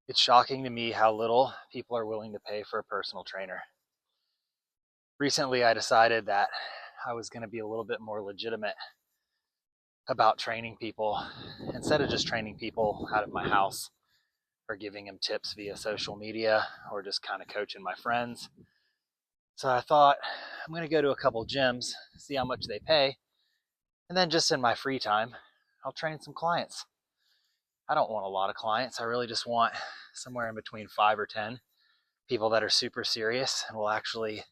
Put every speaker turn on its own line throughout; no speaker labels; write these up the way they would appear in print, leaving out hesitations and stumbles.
It's shocking to me how little people are willing to pay for a personal trainer. Recently, I decided that I was going to be a little bit more legitimate about training people instead of just training people out of my house or giving them tips via social media or just kind of coaching my friends. So I thought I'm going to go to a couple gyms, see how much they pay, and then just in my free time, I'll train some clients. I don't want a lot of clients. I really just want somewhere in between 5 or 10 people that are super serious and will actually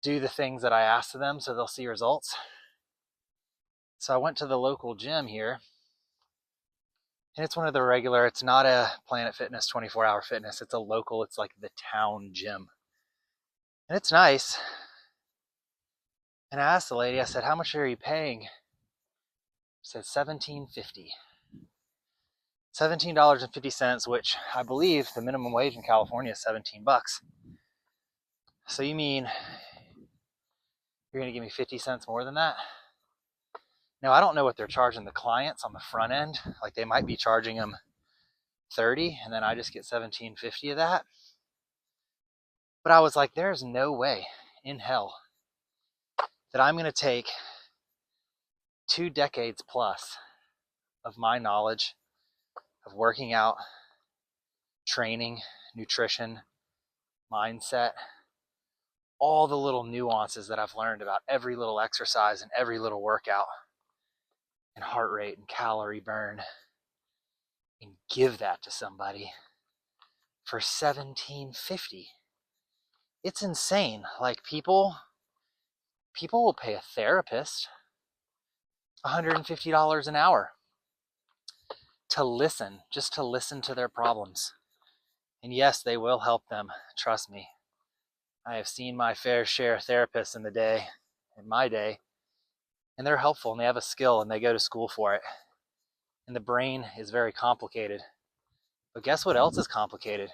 do the things that I asked of them so they'll see results. So I went to the local gym here, and it's one of the regular, it's not a Planet Fitness 24-hour fitness. It's a local, it's like the town gym. And it's nice. And I asked the lady, I said, how much are you paying? She said $17.50. $17.50, which I believe the minimum wage in California is $17. So you mean you're going to give me 50 cents more than that? Now, I don't know what they're charging the clients on the front end. Like they might be charging them 30 and then I just get 17.50 of that. But I was like, there's no way in hell that I'm going to take 2 decades plus of my knowledge of working out, training, nutrition, mindset, all the little nuances that I've learned about every little exercise and every little workout and heart rate and calorie burn, and give that to somebody for $17.50. It's insane. Like people will pay a therapist $150 an hour to listen, just to listen to their problems. And yes, they will help them. Trust me. I have seen my fair share of therapists in my day, and they're helpful and they have a skill and they go to school for it. And the brain is very complicated. But guess what else is complicated?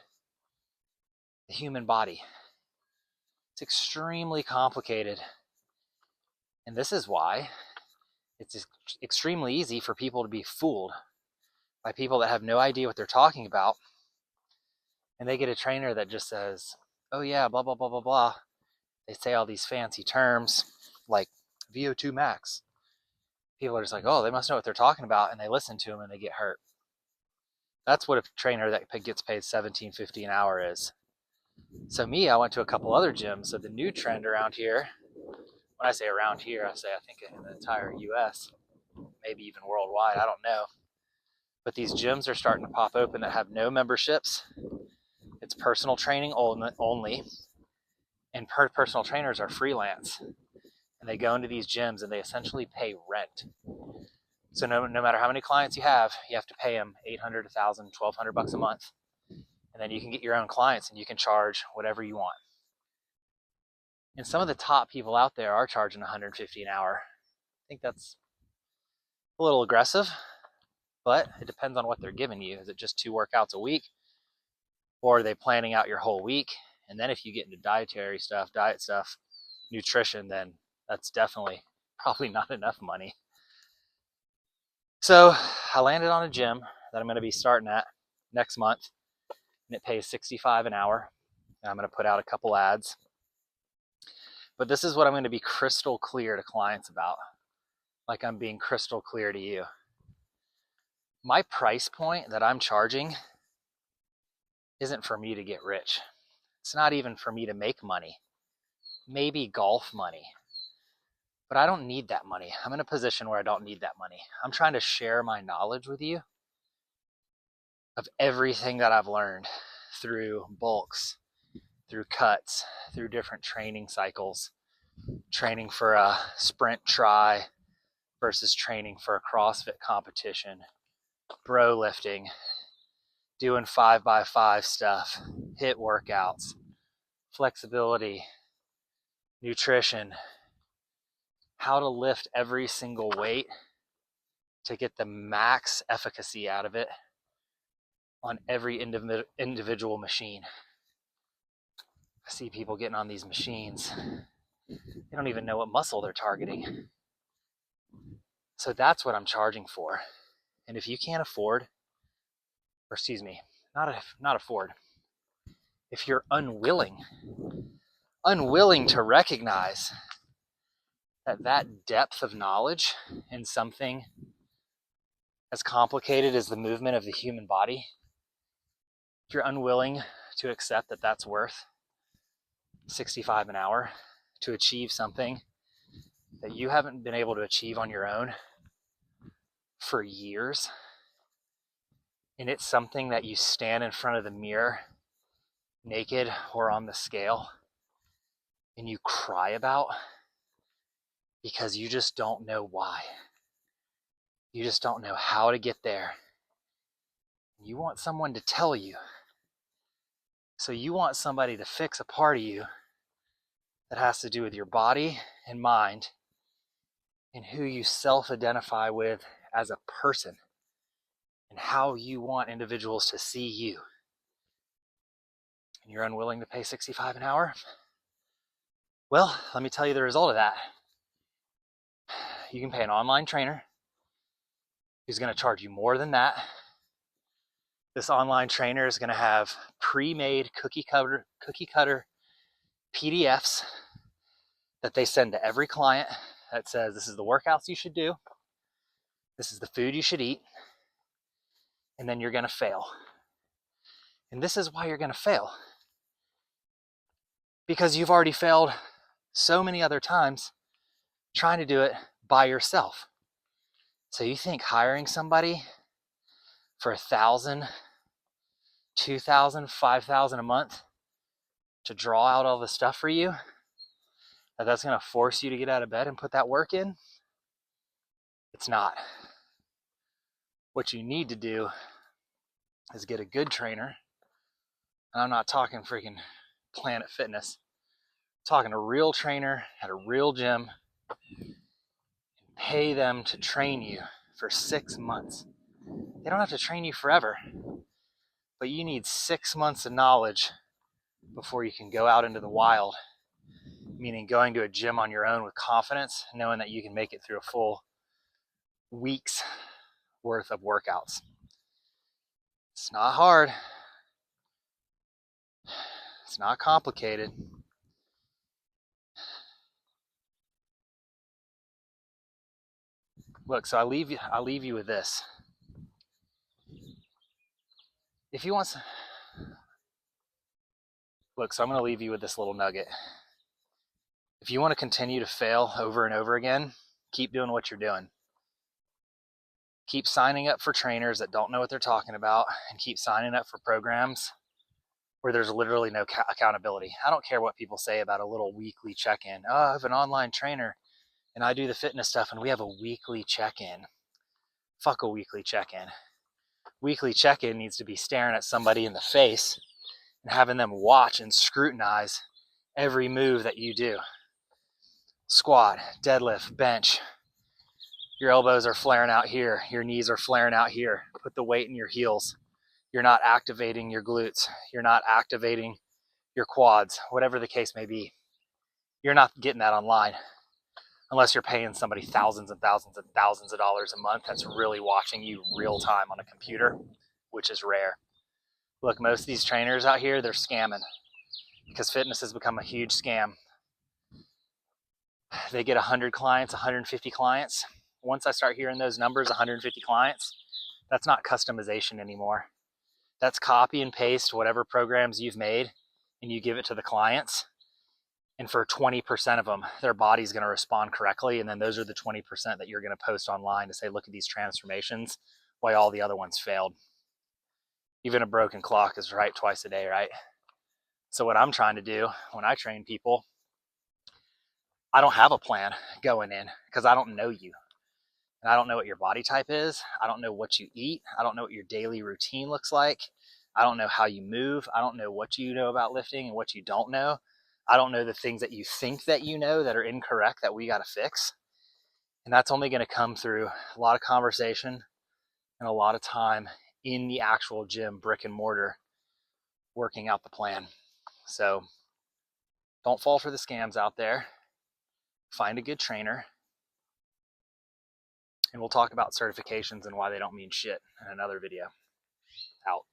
The human body. It's extremely complicated. And this is why it's extremely easy for people to be fooled by people that have no idea what they're talking about. And they get a trainer that just says, oh yeah, blah, blah, blah, blah, blah. They say all these fancy terms like VO2 max. People are just like, oh, they must know what they're talking about. And they listen to them and they get hurt. That's what a trainer that gets paid $17.50 an hour is. So me, I went to a couple other gyms. So the new trend around here, when I say around here, I think in the entire US, maybe even worldwide, I don't know. But these gyms are starting to pop open that have no memberships. It's personal training only. And personal trainers are freelance. And they go into these gyms and they essentially pay rent. So no matter how many clients you have to pay them $800, $1,000, $1,200 a month. And then you can get your own clients and you can charge whatever you want. And some of the top people out there are charging $150 an hour. I think that's a little aggressive, but it depends on what they're giving you. Is it just 2 workouts a week? Or are they planning out your whole week? And then if you get into diet stuff, nutrition, then that's definitely probably not enough money. So I landed on a gym that I'm going to be starting at next month, and it pays $65 an hour. And I'm going to put out a couple ads. But this is what I'm going to be crystal clear to clients about, like I'm being crystal clear to you. My price point that I'm charging isn't for me to get rich. It's not even for me to make money. Maybe golf money. But I don't need that money. I'm in a position where I don't need that money. I'm trying to share my knowledge with you of everything that I've learned through bulks, through cuts, through different training cycles, training for a sprint try versus training for a CrossFit competition, bro lifting, doing 5x5 stuff, HIIT workouts, flexibility, nutrition, how to lift every single weight to get the max efficacy out of it on every individual machine. I see people getting on these machines. They don't even know what muscle they're targeting. So that's what I'm charging for. And if you can't afford, or excuse me, not afford, if you're unwilling to recognize that depth of knowledge in something as complicated as the movement of the human body, if you're unwilling to accept that that's worth $65 an hour to achieve something that you haven't been able to achieve on your own for years, and it's something that you stand in front of the mirror naked or on the scale and you cry about because you just don't know why. You just don't know how to get there. You want someone to tell you. So you want somebody to fix a part of you that has to do with your body and mind and who you self-identify with as a person and how you want individuals to see you. And you're unwilling to pay $65 an hour? Well, let me tell you the result of that. You can pay an online trainer who's going to charge you more than that. This online trainer is going to have pre-made cookie cutter PDFs that they send to every client that says this is the workouts you should do, this is the food you should eat, and then you're going to fail. And this is why you're going to fail. Because you've already failed so many other times trying to do it by yourself. So you think hiring somebody for $1,000, $2,000, $5,000 a month to draw out all the stuff for you, that's going to force you to get out of bed and put that work in? It's not. What you need to do is get a good trainer. And I'm not talking freaking Planet Fitness. I'm talking a real trainer at a real gym. Pay them to train you for 6 months. They don't have to train you forever, but you need 6 months of knowledge before you can go out into the wild, meaning going to a gym on your own with confidence, knowing that you can make it through a full week's worth of workouts. It's not hard. It's not complicated. Look, so I'll leave you with this. If you want some, look, so I'm going to leave you with this little nugget. If you want to continue to fail over and over again, keep doing what you're doing. Keep signing up for trainers that don't know what they're talking about, and keep signing up for programs where there's literally no accountability. I don't care what people say about a little weekly check-in. Oh, I have an online trainer and I do the fitness stuff and we have a weekly check-in. Fuck a weekly check-in. Weekly check-in needs to be staring at somebody in the face and having them watch and scrutinize every move that you do. Squat, deadlift, bench. Your elbows are flaring out here. Your knees are flaring out here. Put the weight in your heels. You're not activating your glutes. You're not activating your quads, whatever the case may be. You're not getting that online unless you're paying somebody thousands and thousands and thousands of dollars a month that's really watching you real time on a computer, which is rare. Look, most of these trainers out here, they're scamming because fitness has become a huge scam. They get 100 clients, 150 clients. Once I start hearing those numbers, 150 clients, that's not customization anymore. That's copy and paste whatever programs you've made and you give it to the clients. And for 20% of them, their body's going to respond correctly. And then those are the 20% that you're going to post online to say, look at these transformations, while all the other ones failed. Even a broken clock is right twice a day, right? So what I'm trying to do when I train people, I don't have a plan going in because I don't know you. And I don't know what your body type is. I don't know what you eat. I don't know what your daily routine looks like. I don't know how you move. I don't know what you know about lifting and what you don't know. I don't know the things that you think that you know that are incorrect that we got to fix. And that's only going to come through a lot of conversation and a lot of time in the actual gym, brick and mortar, working out the plan. So don't fall for the scams out there. Find a good trainer. And we'll talk about certifications and why they don't mean shit in another video. Out.